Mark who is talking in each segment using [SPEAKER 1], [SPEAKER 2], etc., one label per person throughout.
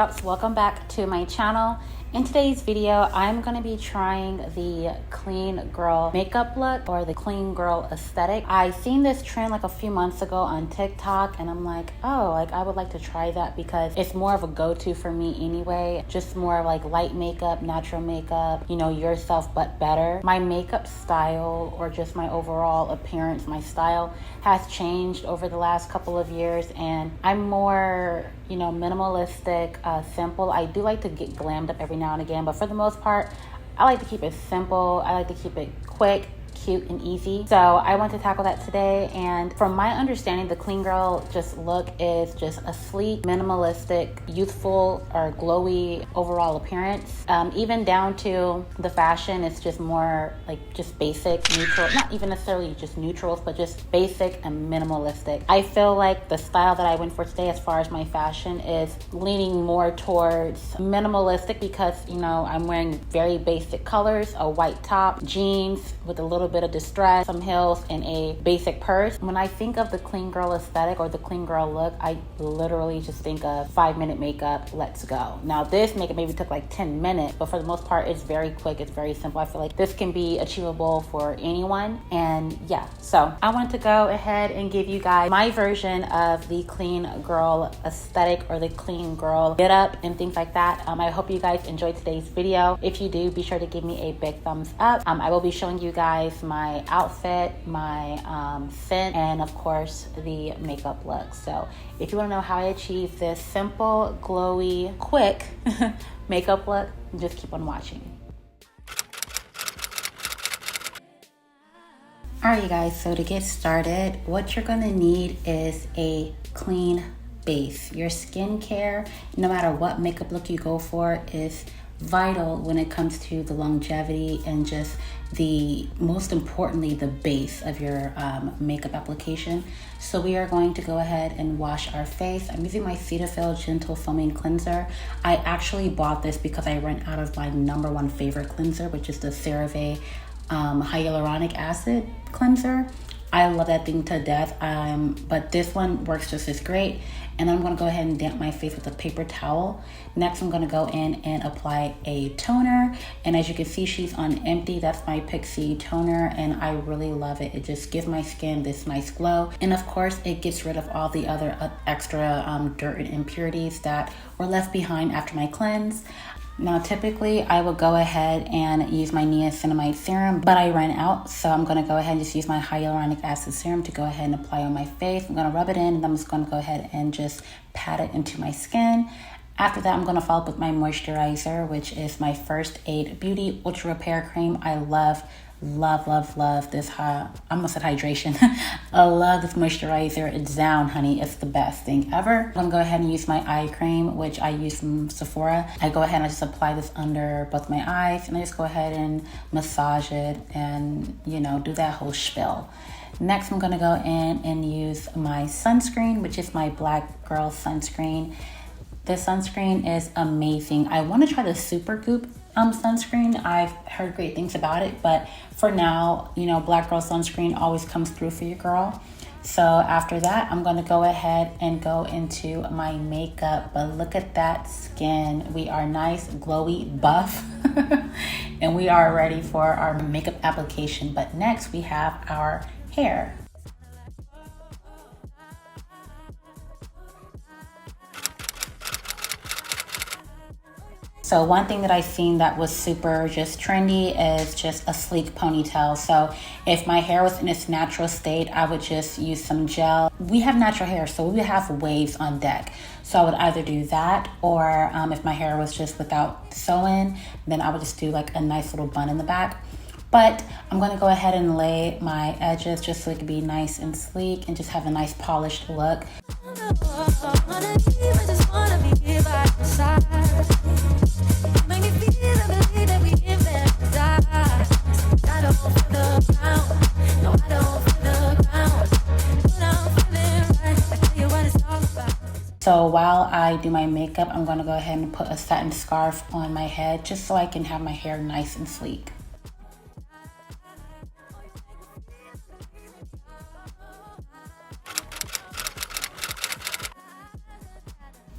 [SPEAKER 1] raindrops, welcome back to my channel. In today's video, I'm going to be trying the clean girl makeup look, or the clean girl aesthetic. I seen this trend like a few months ago on TikTok, and I'm like, oh, I would like to try that because it's more of a go-to for me anyway. Just more like light makeup, natural makeup, you know, yourself but better. My makeup style, or just my overall appearance, my style has changed over the last couple of years, and I'm more, you know, minimalistic, simple. I do like to get glammed up every now and again, but for the most part, I like to keep it simple. I like to keep it quick, cute, and easy. So I want to tackle that today. And from my understanding, the clean girl just look is just a sleek, minimalistic, youthful, or glowy overall appearance. Even down to the fashion, it's just more like just basic, neutral, not even necessarily just neutrals, but just basic and minimalistic. I feel like the style that I went for today as far as my fashion is leaning more towards minimalistic because, you know, I'm wearing very basic colors, a white top, jeans with a little bit of distress, some heels, and a basic purse. When I think of the clean girl aesthetic or the clean girl look, I literally just think of 5-minute makeup, let's go. Now this makeup maybe took like 10 minutes, but for the most part, it's very quick, it's very simple. I feel like this can be achievable for anyone. And yeah, so I wanted to go ahead and give you guys my version of the clean girl aesthetic, or the clean girl get up and things like that. I hope you guys enjoyed today's video. If you do, be sure to give me a big thumbs up. I will be showing you guys my outfit, my scent, and of course the makeup look. So if you want to know how I achieve this simple, glowy, quick makeup look, just keep on watching. Alright you guys, so to get started, what you're gonna need is a clean base. Your skincare, no matter what makeup look you go for, is vital when it comes to the longevity and just the, most importantly, the base of your makeup application. So we are going to go ahead and wash our face. I'm using my Cetaphil Gentle Foaming Cleanser. I actually bought this because I ran out of my #1 favorite cleanser, which is the CeraVe Hyaluronic Acid Cleanser. I love that thing to death, but this one works just as great. And I'm gonna go ahead and damp my face with a paper towel. Next, I'm gonna go in and apply a toner. And as you can see, she's on empty. That's my Pixie toner, and I really love it. It just gives my skin this nice glow. And of course, it gets rid of all the other extra dirt and impurities that were left behind after my cleanse. Now, typically, I would go ahead and use my niacinamide serum, but I ran out, so I'm going to go ahead and just use my hyaluronic acid serum to go ahead and apply on my face. I'm going to rub it in, and I'm just going to go ahead and just pat it into my skin. After that, I'm going to follow up with my moisturizer, which is my First Aid Beauty Ultra Repair Cream. I love this. I almost said hydration. I love this moisturizer. It's down, honey. It's the best thing ever. I'm gonna go ahead and use my eye cream, which I use from Sephora. I go ahead and I just apply this under both my eyes, and I just go ahead and massage it, and you know, do that whole spiel. Next, I'm gonna go in and use my sunscreen, which is my Black Girl sunscreen. This sunscreen is amazing. I want to try the Supergoop sunscreen. I've heard great things about it, but for now, you know, Black Girl sunscreen always comes through for your girl. So after that, I'm going to go ahead and go into my makeup. But look at that skin. We are nice, glowy, buff, and we are ready for our makeup application. But next, we have our hair. So one thing that I've seen that was super just trendy is just a sleek ponytail. So if my hair was in its natural state, I would just use some gel. We have natural hair, so we would have waves on deck. So I would either do that, or if my hair was just without sew-in, then I would just do like a nice little bun in the back. But I'm going to go ahead and lay my edges just so it can be nice and sleek and just have a nice polished look. So while I do my makeup, I'm going to go ahead and put a satin scarf on my head just so I can have my hair nice and sleek.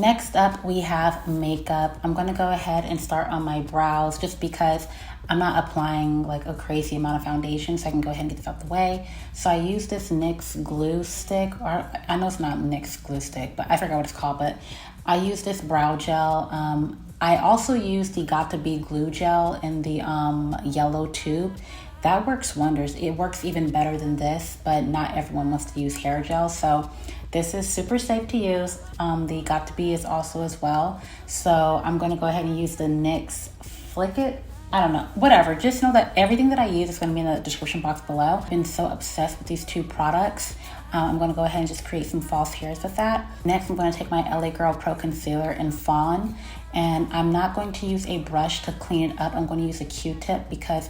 [SPEAKER 1] Next up, we have makeup. I'm gonna go ahead and start on my brows just because I'm not applying like a crazy amount of foundation, so I can go ahead and get this out the way. So I use this NYX glue stick, or I know it's not NYX glue stick, but I forgot what it's called, but I use this brow gel. I also use the Got2b glue gel in the yellow tube. That works wonders. It works even better than this, but not everyone wants to use hair gel, so this is super safe to use. The Got2b is also as well. So I'm gonna go ahead and use the NYX Flick It. I don't know, whatever. Just know that everything that I use is gonna be in the description box below. I've been so obsessed with these two products. I'm gonna go ahead and just create some false hairs with that. Next, I'm gonna take my LA Girl Pro Concealer in Fawn, and I'm not going to use a brush to clean it up. I'm gonna use a Q-tip because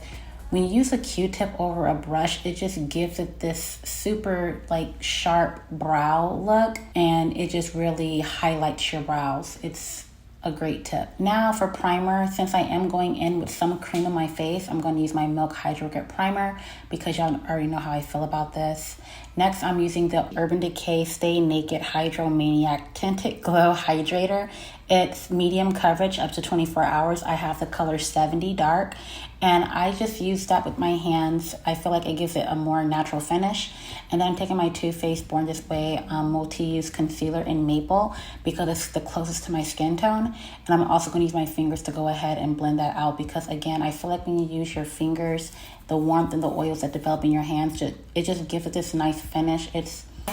[SPEAKER 1] when you use a Q-tip over a brush, it just gives it this super like sharp brow look, and it just really highlights your brows. It's a great tip. Now for primer, since I am going in with some cream on my face, I'm going to use my Milk Hydro Grip Primer because y'all already know how I feel about this. Next, I'm using the Urban Decay Stay Naked Hydro Maniac Tinted Glow Hydrator. It's medium coverage up to 24 hours. I have the color 70 dark, and I just use that with my hands. I feel like it gives it a more natural finish. And then I'm taking my Too Faced Born This Way multi-use concealer in Maple because it's the closest to my skin tone. And I'm also going to use my fingers to go ahead and blend that out because, again, I feel like when you use your fingers, the warmth and the oils that develop in your hands, it just gives it this nice finish. I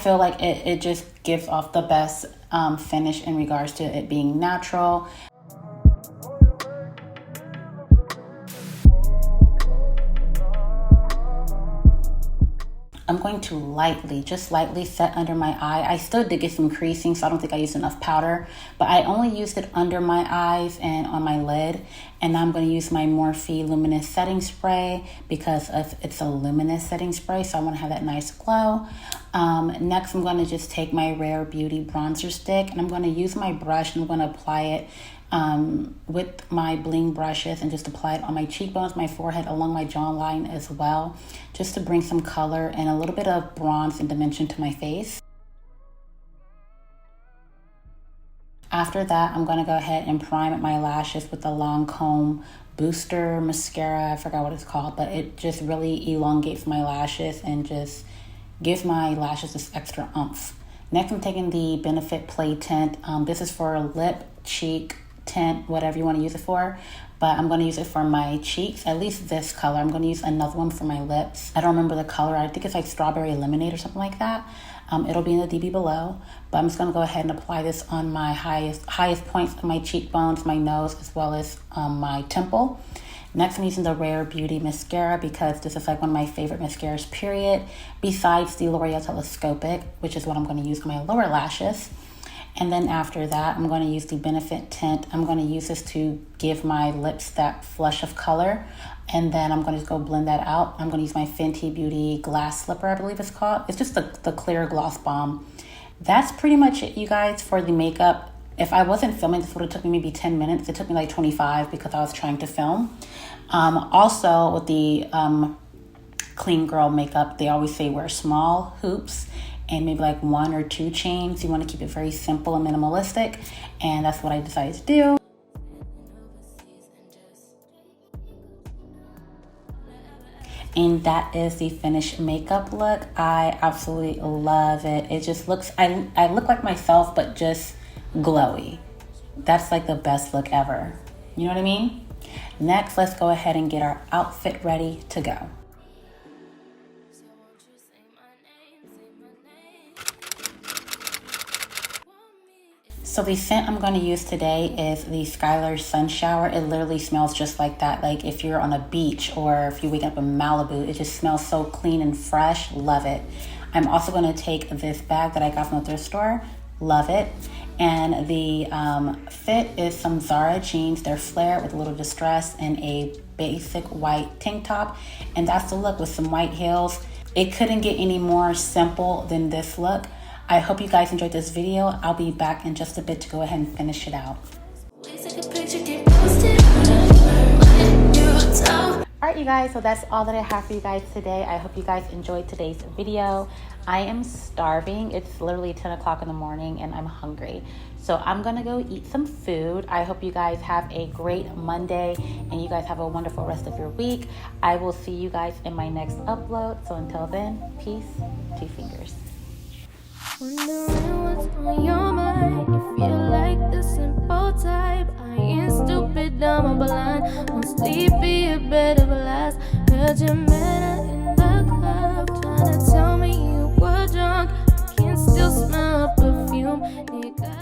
[SPEAKER 1] feel like it just gives off the best finish in regards to it being natural. I'm going to just lightly set under my eye. I still did get some creasing, so I don't think I used enough powder, but I only used it under my eyes and on my lid. And now I'm going to use my Morphe Luminous Setting Spray because it's a luminous setting spray, so I want to have that nice glow. Next, I'm going to just take my Rare Beauty bronzer stick, and I'm going to use my brush, and I'm going to apply it with my bling brushes and just apply it on my cheekbones, my forehead, along my jawline as well, just to bring some color and a little bit of bronze and dimension to my face. After that, I'm going to go ahead and prime my lashes with the Lancome Booster Mascara. I forgot what it's called, but it just really elongates my lashes and just gives my lashes this extra oomph. Next, I'm taking the Benefit Play Tint. This is for lip, cheek, tint, whatever you want to use it for, but I'm going to use it for my cheeks, at least this color. I'm going to use another one for my lips. I don't remember the color. I think it's like Strawberry Lemonade or something like that. It'll be in the DB below, but I'm just going to go ahead and apply this on my highest points of my cheekbones, my nose, as well as my temple. Next, I'm using the Rare Beauty Mascara because this is like one of my favorite mascaras, period, besides the L'Oreal Telescopic, which is what I'm going to use on my lower lashes. And then after that, I'm going to use the Benefit Tint. I'm going to use this to give my lips that flush of color. And then I'm going to just go blend that out. I'm going to use my Fenty Beauty Glass Slipper, I believe it's called. It's just the clear gloss bomb. That's pretty much it, you guys, for the makeup. If I wasn't filming, this would have took me maybe 10 minutes. It took me like 25 because I was trying to film. Also, with the clean girl makeup, they always say wear small hoops and maybe like 1 or 2 chains. You want to keep it very simple and minimalistic, and that's what I decided to do. And that is the finished makeup look. I absolutely love it. It just looks, I look like myself, but just glowy. That's like the best look ever. You know what I mean? Next, let's go ahead and get our outfit ready to go. So the scent I'm going to use today is the Skylar Sun Shower. It literally smells just like that. Like if you're on a beach or if you wake up in Malibu, it just smells so clean and fresh. Love it. I'm also going to take this bag that I got from the thrift store. Love it. And the fit is some Zara jeans. They're flared with a little distress and a basic white tank top. And that's the look with some white heels. It couldn't get any more simple than this look. I hope you guys enjoyed this video. I'll be back in just a bit to go ahead and finish it out. All right, you guys, so that's all that I have for you guys today. I hope you guys enjoyed today's video. I am starving. It's literally 10 o'clock in the morning and I'm hungry. So I'm gonna go eat some food. I hope you guys have a great Monday and you guys have a wonderful rest of your week. I will see you guys in my next upload. So until then, peace, 2 fingers.
[SPEAKER 2] Wondering what's on your mind. If you like the simple type, I ain't stupid, dumb or blind. Won't sleepy, a bed of last. Heard you met her in the club, trying to tell me you were drunk. I can still smell perfume. Nigga.